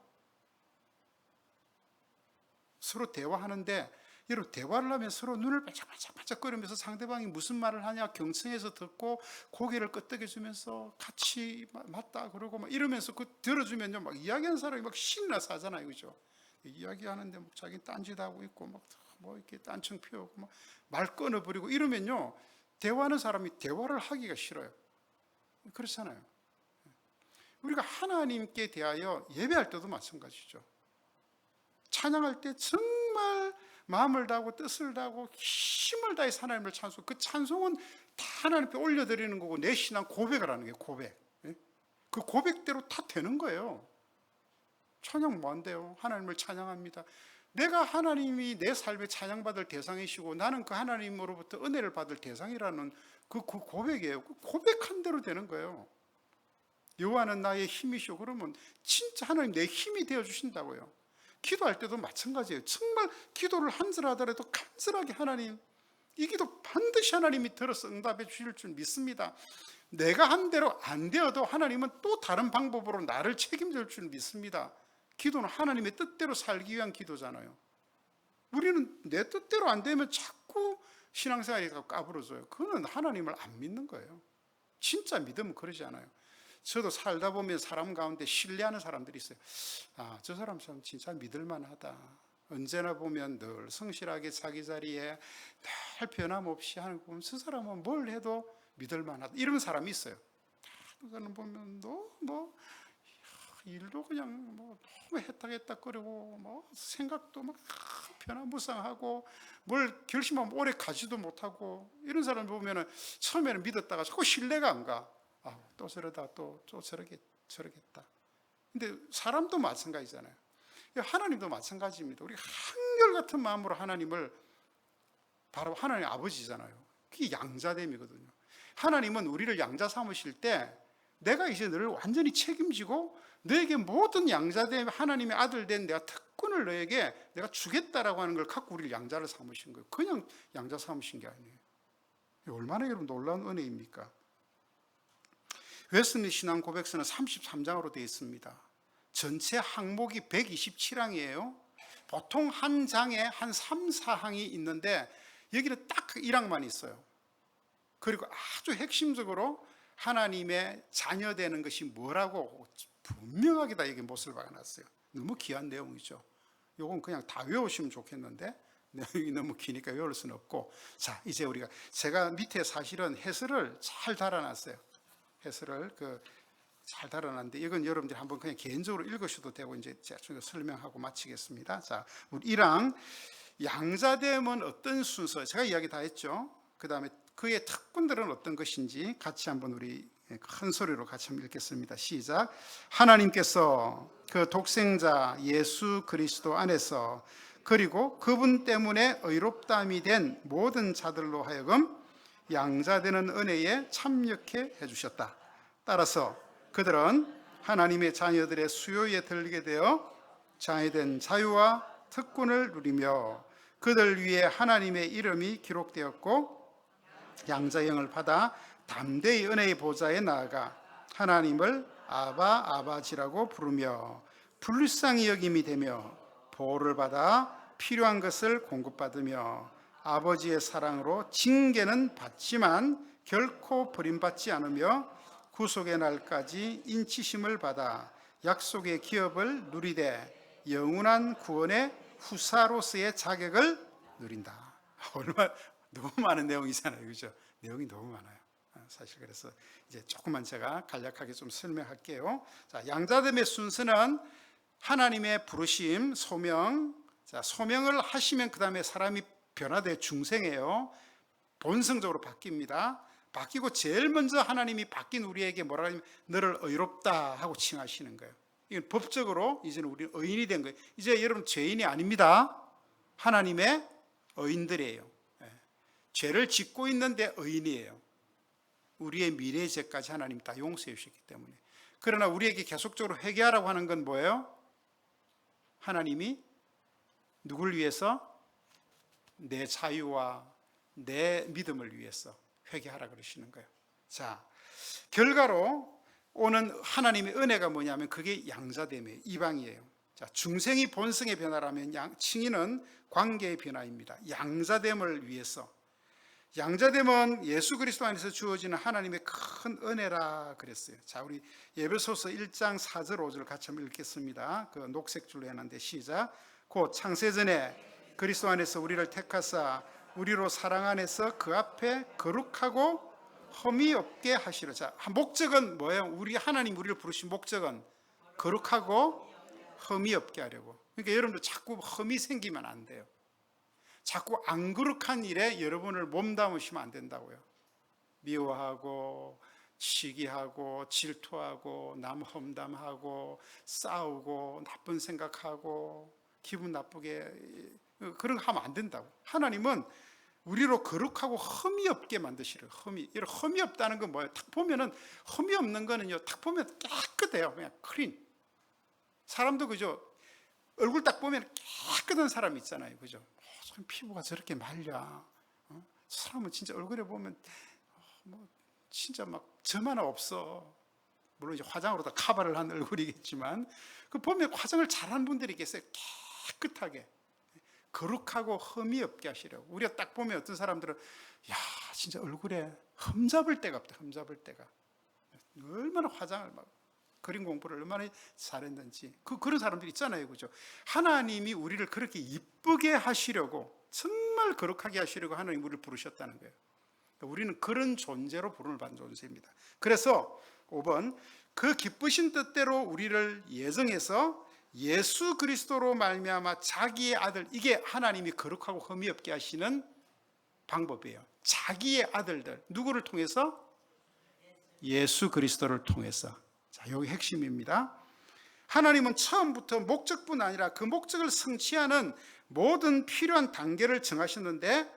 서로 대화하는데, 여러분 대화를 하면 서로 눈을 반짝반짝거리면서 상대방이 무슨 말을 하냐 경청해서 듣고 고개를 끄덕여주면서 같이 맞다 그러고 막 이러면서 그 들어주면요, 막 이야기하는 사람이 막 신나서 하잖아요, 그죠? 이야기하는데 막 자기 딴짓하고 있고 막 뭐 이렇게 딴청 피우고 막 말 끊어버리고 이러면요, 대화하는 사람이 대화를 하기가 싫어요. 그렇잖아요. 우리가 하나님께 대하여 예배할 때도 마찬가지죠. 찬양할 때 정말 마음을 다하고 뜻을 다하고 힘을 다해서 하나님을 찬송, 그 찬송은 다 하나님께 올려드리는 거고, 내 신앙 고백을 하는 거예요. 고백. 그 고백대로 다 되는 거예요. 찬양 뭐 한대요? 하나님을 찬양합니다. 내가 하나님이 내 삶에 찬양받을 대상이시고 나는 그 하나님으로부터 은혜를 받을 대상이라는 그 고백이에요. 그 고백한 대로 되는 거예요. 여호와는 나의 힘이시오. 그러면 진짜 하나님 내 힘이 되어주신다고요. 기도할 때도 마찬가지예요. 정말 기도를 한 절 하더라도 간절하게 하나님, 이 기도 반드시 하나님이 들어서 응답해 주실 줄 믿습니다. 내가 한 대로 안 되어도 하나님은 또 다른 방법으로 나를 책임질 줄 믿습니다. 기도는 하나님의 뜻대로 살기 위한 기도잖아요. 우리는 내 뜻대로 안 되면 자꾸 신앙생활이 까부러져요. 그거는 하나님을 안 믿는 거예요. 진짜 믿으면 그러지 않아요. 저도 살다 보면 사람 가운데 신뢰하는 사람들이 있어요. 아, 저 사람 참 진짜 믿을만하다. 언제나 보면 늘 성실하게 자기 자리에 늘 변함없이 하는 거 보면 저 사람은 뭘 해도 믿을만하다. 이런 사람이 있어요. 다른 사람 보면 뭐 일도 그냥 뭐 너무 해딱해딱거리고 뭐 생각도 막 변화무쌍하고 뭘 결심하면 오래 가지도 못하고, 이런 사람 보면은 처음에는 믿었다가 자꾸 신뢰가 안 가. 아, 또 저러다 또 저러겠다. 근데 사람도 마찬가지잖아요. 하나님도 마찬가지입니다. 우리 한결같은 마음으로 하나님을, 바로 하나님 아버지잖아요. 그게 양자됨이거든요. 하나님은 우리를 양자 삼으실 때 내가 이제 너를 완전히 책임지고 너에게 모든 양자됨 하나님의 아들 된 내가 특권을 너에게 내가 주겠다라고 하는 걸 갖고 우리를 양자를 삼으신 거예요. 그냥 양자 삼으신 게 아니에요. 얼마나 여러분 놀라운 은혜입니까? 웨슬리 신앙 고백서는 33장으로 되어 있습니다. 전체 항목이 127항이에요. 보통 한 장에 한 3, 4항이 있는데 여기는 딱 1항만 있어요. 그리고 아주 핵심적으로 하나님의 자녀되는 것이 뭐라고 분명하게 다 여기 못을 박아놨어요. 너무 귀한 내용이죠. 이건 그냥 다 외우시면 좋겠는데 내용이 너무 기니까 외울 수는 없고, 자 이제 우리가, 제가 밑에 사실은 해설을 잘 달아놨어요. 해설을 잘 달아놨는데 이건 여러분들이 한번 그냥 개인적으로 읽으셔도 되고, 이제 제가 설명하고 마치겠습니다. 자, 우리 1항 양자됨은 어떤 순서, 제가 이야기 다 했죠. 그 다음에 그의 특권들은 어떤 것인지 같이 한번 우리 큰 소리로 같이 한번 읽겠습니다. 시작. 하나님께서 그 독생자 예수 그리스도 안에서 그리고 그분 때문에 의롭다함이 된 모든 자들로 하여금 양자되는 은혜에 참여케 해주셨다. 따라서 그들은 하나님의 자녀들의 수요에 들리게 되어 장애된 자유와 특권을 누리며 그들 위에 하나님의 이름이 기록되었고 양자형을 받아 담대히 은혜의 보좌에 나아가 하나님을 아바 아바지라고 부르며 불쌍히 여김이 되며 보호를 받아 필요한 것을 공급받으며 아버지의 사랑으로 징계는 받지만 결코 버림받지 않으며 구속의 날까지 인치심을 받아 약속의 기업을 누리되 영원한 구원의 후사로서의 자격을 누린다. 얼마 너무 많은 내용이잖아요, 그죠? 내용이 너무 많아요. 사실 그래서 이제 조금만 제가 간략하게 좀 설명할게요. 자, 양자됨의 순서는 하나님의 부르심, 소명. 자, 소명을 하시면 그 다음에 사람이 변화돼 중생이에요. 본성적으로 바뀝니다. 바뀌고 제일 먼저 하나님이 바뀐 우리에게 뭐라 하냐면 너를 의롭다 하고 칭하시는 거예요. 이건 법적으로 이제는 우리 의인이 된 거예요. 이제 여러분 죄인이 아닙니다. 하나님의 의인들이에요. 죄를 짓고 있는데 의인이에요. 우리의 미래의 죄까지 하나님 다 용서해 주셨기 때문에. 그러나 우리에게 계속적으로 회개하라고 하는 건 뭐예요? 하나님이 누굴 위해서? 내 자유와 내 믿음을 위해서 회개하라 그러시는 거예요. 자, 결과로 오는 하나님의 은혜가 뭐냐면 그게 양자됨이에요. 이방이에요. 자, 중생이 본성의 변화라면 칭의는 관계의 변화입니다. 양자됨을 위해서. 양자됨은 예수 그리스도 안에서 주어지는 하나님의 큰 은혜라 그랬어요. 자, 우리 에베소서 1장 4절 5절 같이 한번 읽겠습니다. 그 녹색 줄로 해놨는데 시작. 곧 창세전에 그리스도 안에서 우리를 택하사 우리로 사랑 안에서 그 앞에 거룩하고 흠이 없게 하시려. 자, 목적은 뭐예요? 우리 하나님 우리를 부르신 목적은 거룩하고 흠이 없게 하려고. 그러니까 여러분들 자꾸 흠이 생기면 안 돼요. 자꾸 안 거룩한 일에 여러분을 몸담으시면 안 된다고요. 미워하고 시기하고 질투하고 남 험담하고 싸우고 나쁜 생각하고 기분 나쁘게 그런 거 하면 안 된다고. 하나님은 우리로 거룩하고 흠이 없게 만드시래요. 이런 흠이 없다는 건 뭐예요? 탁 보면은 흠이 없는 거는요. 탁 보면 깨끗해요. 그냥 클린. 사람도 그죠? 얼굴 딱 보면 깨끗한 사람 있잖아요. 그죠? 피부가 저렇게 말려. 사람은 진짜 얼굴에 보면 뭐 진짜 막 점 하나 없어. 물론 이제 화장으로 다 커버를 한 얼굴이겠지만 그 보면 화장을 잘하는 분들이 계세요. 깨끗하게 거룩하고 흠이 없게 하시려고. 우리가 딱 보면 어떤 사람들은 야 진짜 얼굴에 흠 잡을 데가 없다. 흠 잡을 데가. 얼마나 화장을 막 그림 공부를 얼마나 잘했는지 그런 사람들 있잖아요, 그죠? 하나님이 우리를 그렇게 이쁘게 하시려고 정말 거룩하게 하시려고 하나님 우리를 부르셨다는 거예요. 그러니까 우리는 그런 존재로 부름을 받은 존재입니다. 그래서 5번 그 기쁘신 뜻대로 우리를 예정해서 예수 그리스도로 말미암아 자기의 아들, 이게 하나님이 거룩하고 흠이 없게 하시는 방법이에요. 자기의 아들들, 누구를 통해서? 예수 그리스도를 통해서. 자, 여기 핵심입니다. 하나님은 처음부터 목적뿐 아니라 그 목적을 성취하는 모든 필요한 단계를 정하셨는데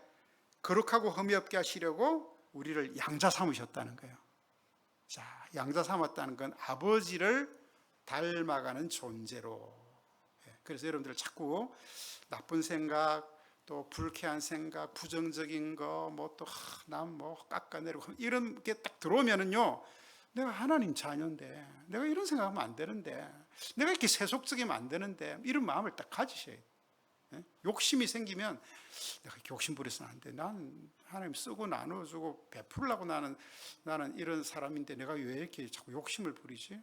거룩하고 흠이 없게 하시려고 우리를 양자 삼으셨다는 거예요. 자, 양자 삼았다는 건 아버지를 닮아가는 존재로. 그래서 여러분들 자꾸 나쁜 생각, 또 불쾌한 생각, 부정적인 거, 뭐 또 남 뭐 깎아내리고 이런 게 딱 들어오면은요, 내가 하나님 자녀인데, 내가 이런 생각하면 안 되는데, 내가 이렇게 세속적이면 안 되는데, 이런 마음을 딱 가지셔야 돼요. 욕심이 생기면 내가 이렇게 욕심 부려서는 안 돼. 난 하나님 쓰고 나눠주고 베풀려고 나는 이런 사람인데 내가 왜 이렇게 자꾸 욕심을 부리지?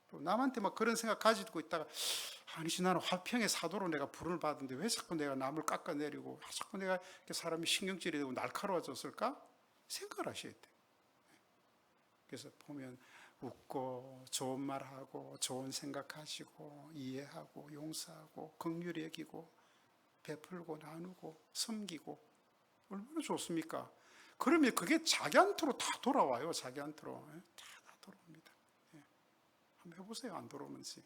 또 남한테 막 그런 생각 가지고 있다가 아니지 나는 화평의 사도로 내가 부름을 받은데 왜 자꾸 내가 남을 깎아내리고 자꾸 내가 이렇게 사람이 신경질이 되고 날카로워졌을까? 생각을 하셔야 돼. 그래서 보면 웃고 좋은 말하고 좋은 생각하시고 이해하고 용서하고 긍휼히 여기고 베풀고 나누고 섬기고 얼마나 좋습니까? 그러면 그게 자기한테로 다 돌아와요. 자기한테로 다 돌아옵니다. 한번 해보세요. 안 돌아오는지.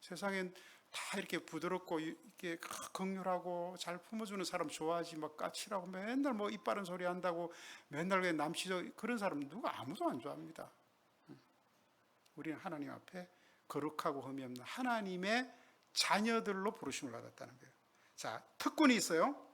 세상엔 다 이렇게 부드럽고 이렇게 긍휼하고 잘 품어주는 사람 좋아하지 막 까칠하고 맨날 뭐 입 바른 소리 한다고 맨날 남치죠 그런 사람 누가 아무도 안 좋아합니다. 우리는 하나님 앞에 거룩하고 흠이 없는 하나님의 자녀들로 부르심을 받았다는 거예요. 자, 특권이 있어요.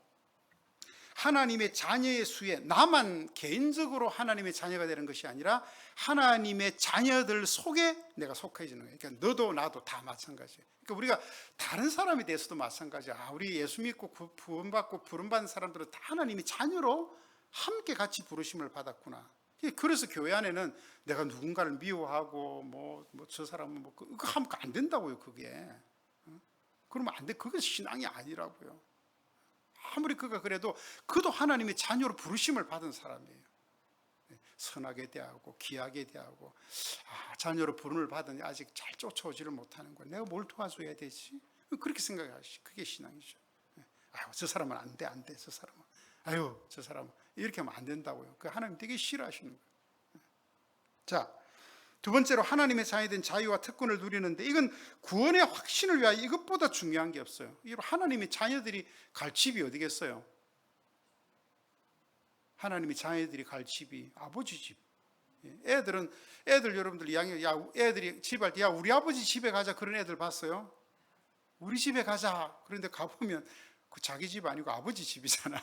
하나님의 자녀의 수에 나만 개인적으로 하나님의 자녀가 되는 것이 아니라 하나님의 자녀들 속에 내가 속해지는 거예요. 그러니까 너도 나도 다 마찬가지예요. 그러니까 우리가 다른 사람에 대해서도 마찬가지야. 우리 예수 믿고 구원받고 부름받은 사람들은 다 하나님의 자녀로 함께 같이 부르심을 받았구나. 그래서 교회 안에는 내가 누군가를 미워하고 저 사람은 그거 하면 안 된다고요. 그게 그러면 안 돼. 그게 신앙이 아니라고요. 아무리 그가 그래도 그도 하나님의 자녀로 부르심을 받은 사람이에요. 선하게 대하고 귀하게 대하고 자녀로 부름을 받으니 아직 잘 쫓아오지를 못하는 거야. 내가 뭘 도와줘야 되지? 그렇게 생각하시. 그게 신앙이죠. 아유, 저 사람은 안 돼, 안 돼. 저 사람은 아유, 저 사람은 이렇게 하면 안 된다고요. 그 하나님 되게 싫어하시는 거예요. 자, 두 번째로 하나님의 자녀된 자유와 특권을 누리는데 이건 구원의 확신을 위하여 이것보다 중요한 게 없어요. 하나님의 자녀들이 갈 집이 어디겠어요? 하나님의 자녀들이 갈 집이 아버지 집. 애들 여러분들 이야기, 애들이 집할 때 우리 아버지 집에 가자 그런 애들 봤어요? 우리 집에 가자. 그런데 가보면 그 자기 집 아니고 아버지 집이잖아.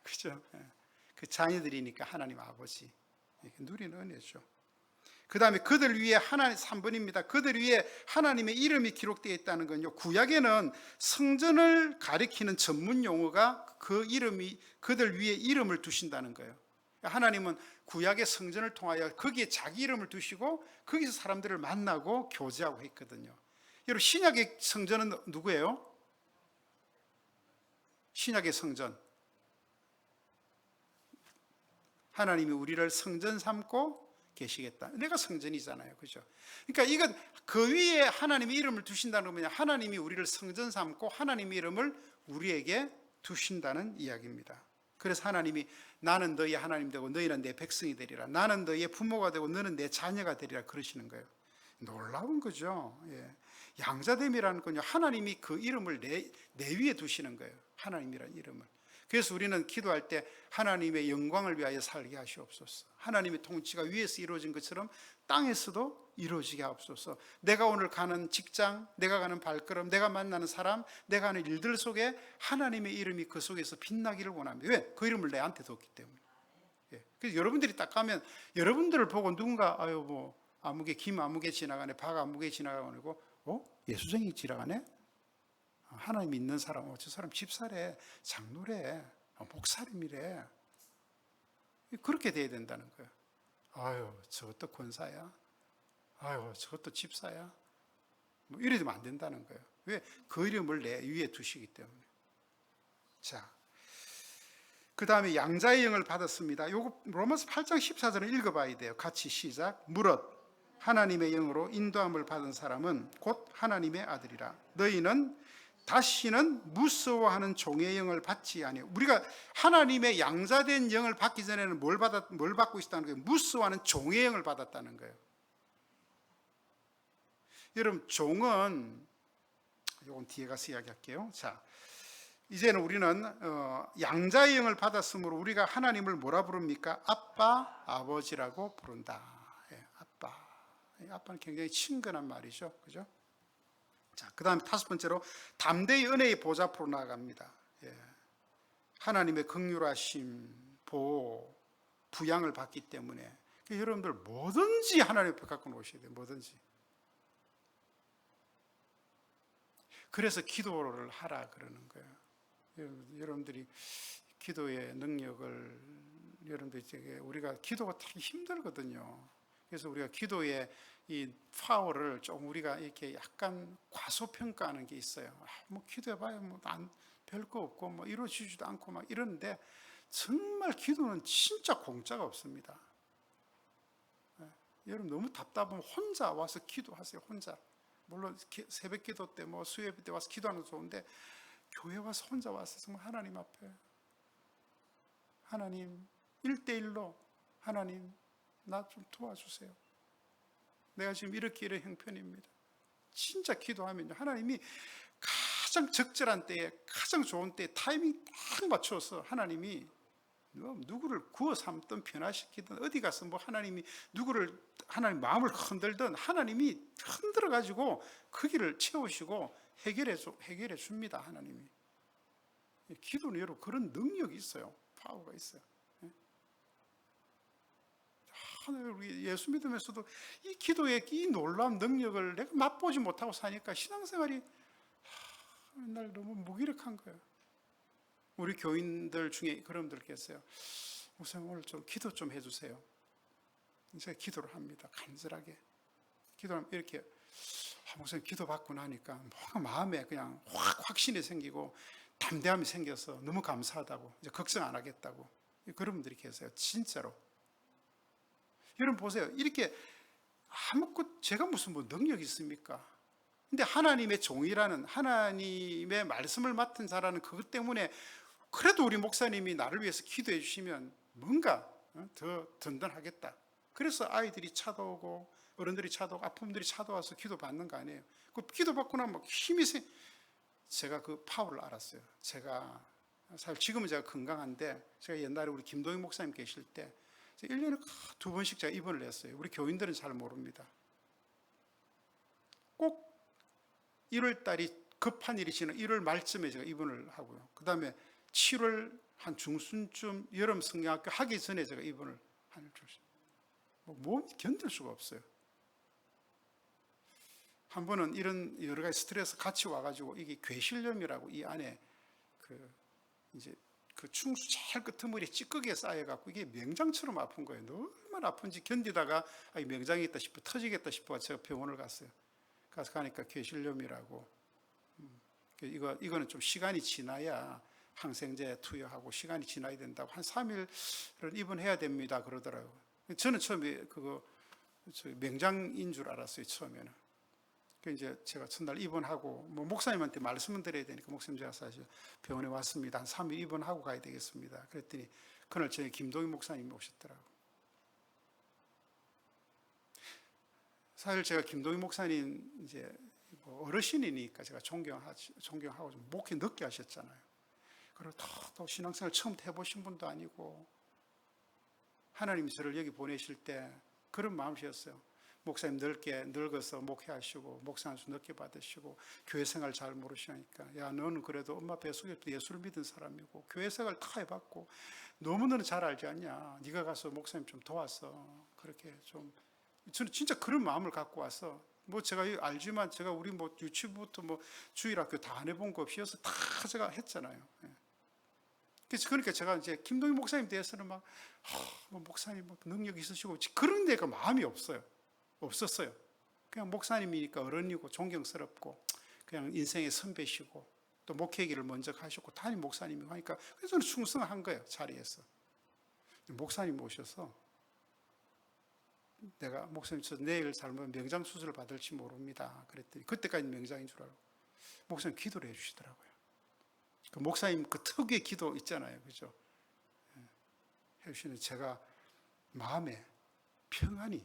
그죠? 그 자녀들이니까 하나님 아버지. 누리는 은혜죠. 그 다음에 그들 위에 하나님 3번입니다. 그들 위에 하나님의 이름이 기록되어 있다는 건요. 구약에는 성전을 가리키는 전문 용어가 그 이름이 그들 위에 이름을 두신다는 거예요. 하나님은 구약의 성전을 통하여 거기에 자기 이름을 두시고 거기서 사람들을 만나고 교제하고 했거든요. 여러분 신약의 성전은 누구예요? 신약의 성전. 하나님이 우리를 성전 삼고 계시겠다. 내가 성전이잖아요. 그죠? 그러니까 이건 그 위에 하나님의 이름을 두신다는 건 뭐냐? 하나님이 우리를 성전 삼고 하나님의 이름을 우리에게 두신다는 이야기입니다. 그래서 하나님이 나는 너희의 하나님 되고 너희는 내 백성이 되리라. 나는 너희의 부모가 되고 너는 내 자녀가 되리라 그러시는 거예요. 놀라운 거죠. 예. 양자됨이라는 건요. 하나님이 그 이름을 내 위에 두시는 거예요. 하나님이라는 이름을. 그래서 우리는 기도할 때 하나님의 영광을 위하여 살게 하시옵소서. 하나님의 통치가 위에서 이루어진 것처럼 땅에서도 이루어지게 하옵소서. 내가 오늘 가는 직장, 내가 가는 발걸음, 내가 만나는 사람, 내가 하는 일들 속에 하나님의 이름이 그 속에서 빛나기를 원합니다. 왜? 그 이름을 내한테 뒀기 때문에. 예. 그래서 여러분들이 딱 가면 여러분들을 보고 누군가 아무개 김 아무개 지나가네, 박 아무개 지나가고 예수쟁이 지나가네? 하나님 믿는 사람, 저 사람 집사래, 장로래, 목사님이래. 그렇게 돼야 된다는 거예요. 아유, 저것도 권사야. 아유, 저것도 집사야. 이래 되면 안 된다는 거예요. 왜? 그 이름을 내 위에 두시기 때문에. 자, 그 다음에 양자의 영을 받았습니다. 요거 로마서 8장 14절을 읽어봐야 돼요. 같이 시작. 무릇 하나님의 영으로 인도함을 받은 사람은 곧 하나님의 아들이라. 너희는 다시는 무서워하는 종의 영을 받지 아니하여. 우리가 하나님의 양자된 영을 받기 전에는 뭘 받고 있었다는 거예요? 무서워하는 종의 영을 받았다는 거예요. 여러분 종은 이건 뒤에 가서 이야기할게요. 자, 이제는 우리는 양자의 영을 받았으므로 우리가 하나님을 뭐라 부릅니까? 아빠, 아버지라고 부른다. 예, 아빠. 아빠는 굉장히 친근한 말이죠, 그죠? 자, 그 다음에 5번째로 담대히 은혜의 보좌 앞으로 나아갑니다. 예. 하나님의 긍휼하심, 보호, 부양을 받기 때문에 여러분들 뭐든지 하나님 앞에 갖고 오셔야 돼요. 뭐든지. 그래서 기도를 하라 그러는 거예요. 여러분들이 기도의 능력을 여러분들이 우리가 기도가 되게 힘들거든요. 그래서 우리가 기도의 이 파워를 좀 우리가 이렇게 약간 과소평가하는 게 있어요. 기도해봐야 별거 없고 이루어지지도 않고 이러는데 정말 기도는 진짜 공짜가 없습니다. 여러분 너무 답답하면 혼자 와서 기도하세요. 혼자. 물론 새벽 기도 때 수요일 때 와서 기도하는 거 좋은데 교회 와서 혼자 와서 정말 하나님 앞에 하나님 1대1로 하나님 나 좀 도와주세요. 내가 지금 이런 형편입니다. 진짜 기도하면요 하나님이 가장 적절한 때에 가장 좋은 때에 타이밍 딱 맞춰서 하나님이 누구를 구워 삼든 변화시키든 어디 가서 뭐 하나님이 누구를 하나님 마음을 흔들든 하나님이 흔들어 가지고 그 길을 채우시고 해결해 줍니다. 하나님이. 기도는 여러분 그런 능력이 있어요. 파워가 있어요. 우리 예수 믿으면서도 이 기도의 이 놀라운 능력을 내가 맛보지 못하고 사니까 신앙생활이 맨날 너무 무기력한 거예요. 우리 교인들 중에 그런 분들 계세요. 목사님 오늘 좀 기도 좀 해주세요. 제가 기도를 합니다. 간절하게 기도하면 이렇게 목사님 기도 받고 나니까 뭔가 마음에 그냥 확신이 생기고 담대함이 생겨서 너무 감사하다고 이제 걱정 안 하겠다고 그런 분들이 계세요. 진짜로. 여러분 보세요. 이렇게 아무것도 제가 무슨 뭐 능력이 있습니까? 근데 하나님의 종이라는 하나님의 말씀을 맡은 자라는 그것 때문에 그래도 우리 목사님이 나를 위해서 기도해 주시면 뭔가 더 든든하겠다. 그래서 아이들이 찾아오고 어른들이 찾아오고 아픔들이 찾아와서 기도 받는 거 아니에요. 그 기도 받고 나면 막 힘이 제가 그 파워를 알았어요. 제가 사실 지금은 제가 건강한데 제가 옛날에 우리 김동희 목사님 계실 때 1년에 2번씩 제가 입원을 했어요. 우리 교인들은 잘 모릅니다. 꼭 1월 달이 급한 일이 지난 1월 말쯤에 제가 입원을 하고요. 그 다음에 7월 한 중순쯤 여름 성경학교 하기 전에 제가 입원을 하는 줄. 몸이 견딜 수가 없어요. 한 번은 이런 여러 가지 스트레스 같이 와가지고 이게 괴실염이라고 이 안에 이제 그 충수 제일 끄트머리에 찌꺼기에 쌓여갖고 이게 명장처럼 아픈 거예요. 얼마나 아픈지 견디다가 명장이 있다 싶어 터지겠다 싶어 제가 병원을 갔어요. 가서 가니까 괴실염이라고. 이거는 좀 시간이 지나야 항생제 투여하고 시간이 지나야 된다고 한 3일을 입원해야 됩니다 그러더라고요. 저는 처음에 그거 명장인 줄 알았어요. 처음에는. 이제 제가 첫날 입원하고 뭐 목사님한테 말씀을 드려야 되니까 목사님 제가 사실 병원에 왔습니다. 한 3일 입원하고 가야 되겠습니다. 그랬더니 그날 저희 김동희 목사님이 오셨더라고요. 사실 제가 김동희 목사님 이제 뭐 어르신이니까 제가 존경하고 좀 목회 늦게 하셨잖아요. 그리고 또 신앙생활 처음부터 해보신 분도 아니고 하나님이 저를 여기 보내실 때 그런 마음이셨어요. 목사님 늙어서 목회하시고 목사 한 수 늦게 받으시고 교회 생활 잘 모르시니까 야 너는 그래도 엄마 뱃속에 예수를 믿은 사람이고 교회 생활 다 해봤고 너무 너는 잘 알지 않냐. 네가 가서 목사님 좀 도와서 그렇게 좀 저는 진짜 그런 마음을 갖고 와서 뭐 제가 알지만 제가 우리 뭐 유치부부터 뭐 주일학교 다 안 해본 거 없이서 다 제가 했잖아요. 그러니까 제가 이제 김동희 목사님 대해서는 막 뭐 목사님 뭐 능력 있으시고 그런 데가 마음이 없었어요. 그냥 목사님이니까 어른이고 존경스럽고 그냥 인생의 선배시고 또 목회기를 먼저 하셨고 담임 목사님이고 하니까 그래서 저는 충성한 거예요. 자리에서. 목사님 오셔서 내가 목사님 저 내일 잘못 명장 수술을 받을지 모릅니다. 그랬더니 그때까지 명장인 줄 알고 목사님 기도를 해주시더라고요. 그 목사님 그 특유의 기도 있잖아요, 그죠? 해주시는 제가 마음에 평안이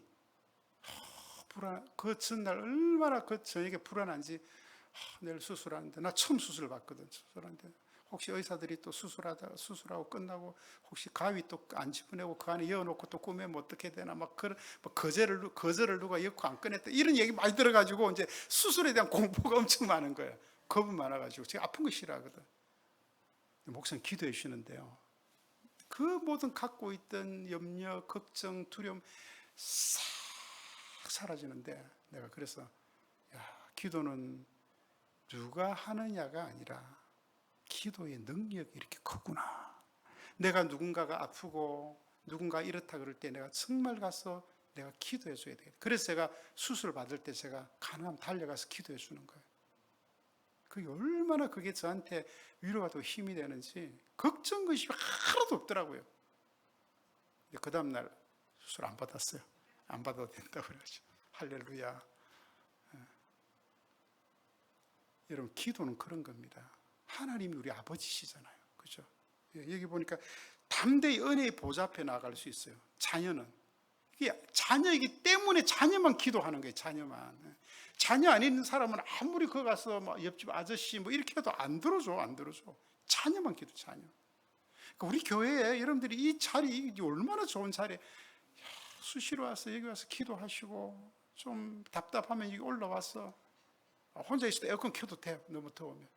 그 전날 얼마나 그 저녁에 불안한지 내일 수술하는데 나 처음 수술 받거든. 수술하는데 혹시 의사들이 또 수술하고 끝나고 혹시 가위 또 안 집어내고 그 안에 여어놓고 또 꾸미면 어떻게 되나 막 그런 뭐 거절을 누가 엮고 안 꺼냈다 이런 얘기 많이 들어가지고 이제 수술에 대한 공부가 엄청 많은 거예요. 겁은 많아가지고 제가 아픈 거 싫어하거든. 목사님 기도해 주시는데요. 그 모든 갖고 있던 염려, 걱정, 두려움 싹 사라지는데 내가 그래서 야, 기도는 누가 하느냐가 아니라 기도의 능력이 이렇게 크구나. 내가 누군가가 아프고 누군가 이렇다 그럴 때 내가 정말 가서 내가 기도해 줘야 돼. 그래서 제가 수술 받을 때 제가 가능하면 달려가서 기도해 주는 거예요. 그게 얼마나 그게 저한테 위로가 더 힘이 되는지 걱정 것이 하나도 없더라고요. 그 다음날 수술 안 받았어요. 안 받아도 된다고 그러죠. 할렐루야. 여러분 기도는 그런 겁니다. 하나님이 우리 아버지시잖아요. 그죠? 여기 보니까 담대히 은혜의 보좌 앞에 나아갈 수 있어요. 자녀는. 이게 자녀이기 때문에 자녀만 기도하는 거예요. 자녀만. 자녀 아닌 사람은 아무리 거기 가서 막 옆집 아저씨 뭐 이렇게 해도 안 들어줘. 자녀만 기도, 자녀. 그러니까 우리 교회에 여러분들이 이 자리 얼마나 좋은 자리에 수시로 와서 여기 와서 기도하시고, 좀 답답하면 여기 올라와서 혼자 있을 때 에어컨 켜도 돼요. 너무 더우면.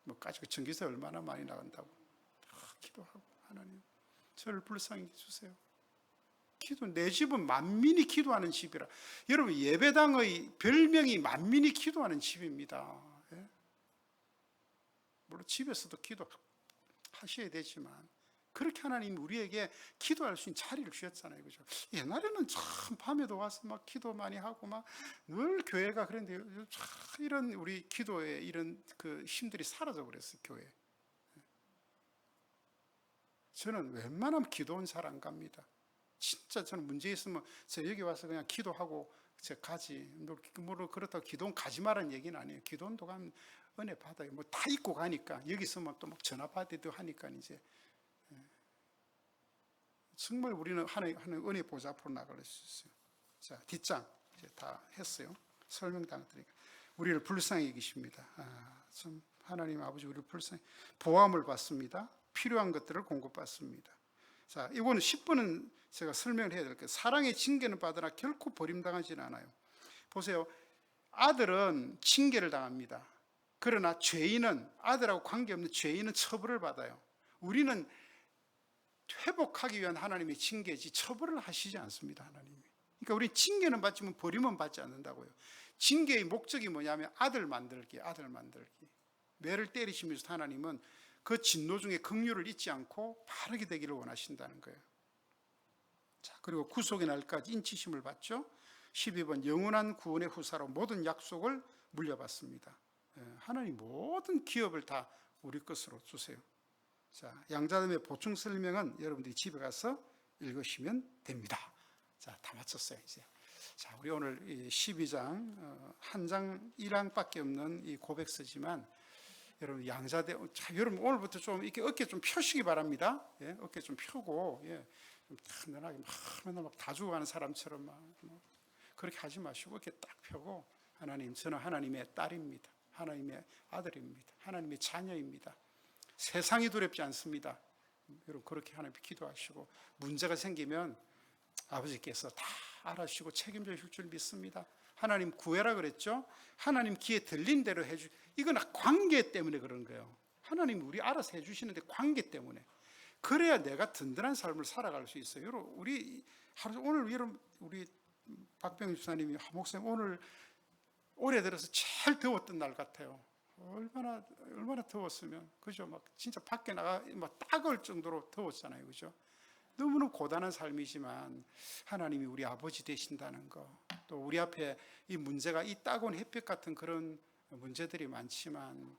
뭐까지 전기세 얼마나 많이 나간다고. 기도하고, 하나님 저를 불쌍히 해주세요. 내 집은 만민이 기도하는 집이라. 여러분, 예배당의 별명이 만민이 기도하는 집입니다. 예? 물론 집에서도 기도하셔야 되지만, 그렇게 하나님이 우리에게 기도할 수 있는 자리를 주셨잖아요. 그죠? 옛날에는 참 밤에도 와서 막 기도 많이 하고 막 늘 교회가 그랬는데, 참 이런 우리 기도에 이런 그 힘들이 사라져 버렸어요, 교회. 저는 웬만하면 기도원 잘 안 갑니다. 진짜 저는 문제 있으면 저 여기 와서 그냥 기도하고 제가 가지. 물론 그렇다고 기도원 가지 말라는 얘기는 아니에요. 기도원도 가면 은혜 받아요. 뭐 다 잊고 가니까. 여기 있으면 또 막 전화 받기도 하니까 이제. 정말 우리는 하나님 은혜 보좌 앞으로 나갈 수 있어요. 자, 뒷장 이제 다 했어요. 설명당 드리니까 우리를 불쌍히 여기십니다. 참 하나님 아버지 우리를 불쌍히 보암을 받습니다. 필요한 것들을 공급받습니다. 자, 이거는 10분은 제가 설명을 해야 될 거예요. 사랑의 징계는 받으나 결코 버림당하지는 않아요. 보세요. 아들은 징계를 당합니다. 그러나 죄인은, 아들하고 관계없는 죄인은 처벌을 받아요. 우리는 회복하기 위한 하나님의 징계지 처벌을 하시지 않습니다. 하나님이. 그러니까 우리 징계는 받지만 버림은 받지 않는다고요. 징계의 목적이 뭐냐면 아들 만들기. 매를 때리시면서 하나님은 그 진노 중에 긍휼을 잊지 않고 바르게 되기를 원하신다는 거예요. 자, 그리고 구속의 날까지 인치심을 받죠. 12번 영원한 구원의 후사로 모든 약속을 물려받습니다. 하나님 모든 기업을 다 우리 것으로 주세요. 자, 양자됨의 보충 설명은 여러분들이 집에 가서 읽으시면 됩니다. 자, 다 마쳤어요, 이제. 자, 우리 오늘 12장, 한 장 1항밖에 없는 이 고백서지만, 여러분, 여러분, 오늘부터 좀 이렇게 어깨 좀 펴시기 바랍니다. 예, 어깨 좀 펴고, 예, 좀 단단하게 맨날 막 다 죽어가는 사람처럼 그렇게 하지 마시고, 이렇게 딱 펴고, 하나님, 저는 하나님의 딸입니다. 하나님의 아들입니다. 하나님의 자녀입니다. 세상이 두렵지 않습니다. 여러분 그렇게 하나님께 기도하시고 문제가 생기면 아버지께서 다 알아주시고 책임져 주실 줄 믿습니다. 하나님 구해라 그랬죠. 하나님 귀에 들린 대로 해주. 이건 관계 때문에 그런 거예요. 하나님 우리 알아서 해주시는데 관계 때문에. 그래야 내가 든든한 삶을 살아갈 수 있어요. 여러분 오늘 여러분 우리 박병희 주사님이 목사님 오늘 올해 들어서 제일 더웠던 날 같아요. 얼마나 더웠으면, 그죠? 막 진짜 밖에 나가 막 따가울 정도로 더웠잖아요, 그죠? 너무나 고단한 삶이지만 하나님이 우리 아버지 되신다는 거, 또 우리 앞에 이 문제가 이 따가운 햇볕 같은 그런 문제들이 많지만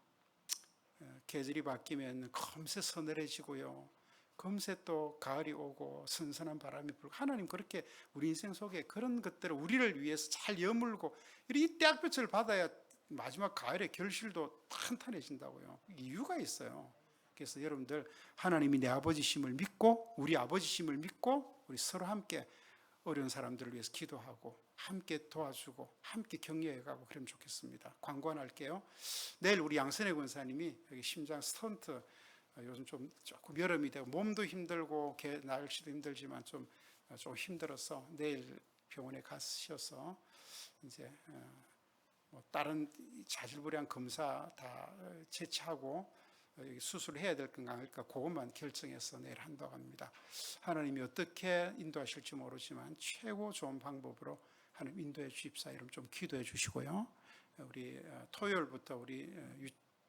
계절이 바뀌면 금세 서늘해지고요. 금세 또 가을이 오고 선선한 바람이 불고 하나님 그렇게 우리 인생 속에 그런 것들을 우리를 위해서 잘 여물고 이 떼약볕을 받아야 마지막 가을에 결실도 탄탄해진다고요. 이유가 있어요. 그래서 여러분들 하나님이 내 아버지심을 믿고 우리 아버지심을 믿고 우리 서로 함께 어려운 사람들을 위해서 기도하고 함께 도와주고 함께 격려해가고 그러면 좋겠습니다. 광고 하나 할게요. 내일 우리 양선혜 권사님이 여기 심장 스턴트 요즘 조금 여름이 되고 몸도 힘들고 날씨도 힘들지만 좀 힘들어서 내일 병원에 가셔서 이제 다른 자질구레한 검사 다 제치하고 수술을 해야 될 건가 할까 그것만 결정해서 내일 한다고 합니다. 하나님이 어떻게 인도하실지 모르지만 최고 좋은 방법으로 하나님 인도해 주십사. 여러분 좀 기도해 주시고요. 우리 토요일부터 우리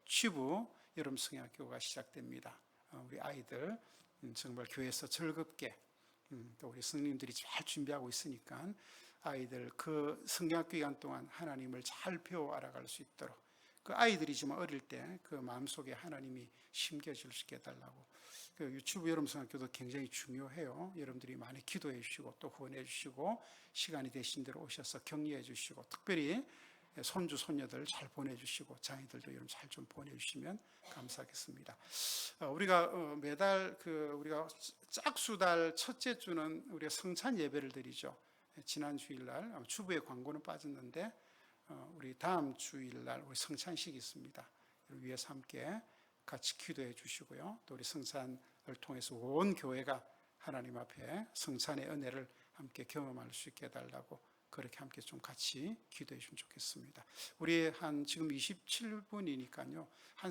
유치부 여름 성경학교가 시작됩니다. 우리 아이들 정말 교회에서 즐겁게 또 우리 성님들이 잘 준비하고 있으니까 아이들 그 성경학교 기간 동안 하나님을 잘 배워 알아갈 수 있도록 그 아이들이지만 어릴 때 그 마음속에 하나님이 심겨질 수 있게 해달라고. 그 유치부 여름 성경학교도 굉장히 중요해요. 여러분들이 많이 기도해 주시고 또 후원해 주시고 시간이 되신 대로 오셔서 격려해 주시고 특별히 손주 손녀들 잘 보내주시고 장애들도 여러분 잘 좀 보내주시면 감사하겠습니다. 우리가 매달 우리가 짝수달 첫째 주는 우리가 성찬 예배를 드리죠. 지난 주일날 주부의 광고는 빠졌는데 우리 다음 주일날 우리 성찬식이 있습니다. 위해서 함께 같이 기도해 주시고요. 또 우리 성찬 통해서 온 교회가 하나님 앞에 성찬의 은혜를 함께 경험할 수 있게 해달라고 그렇게 함께 좀 같이 기도해 주시면 좋겠습니다. 우리 지금 27분이니까요. 한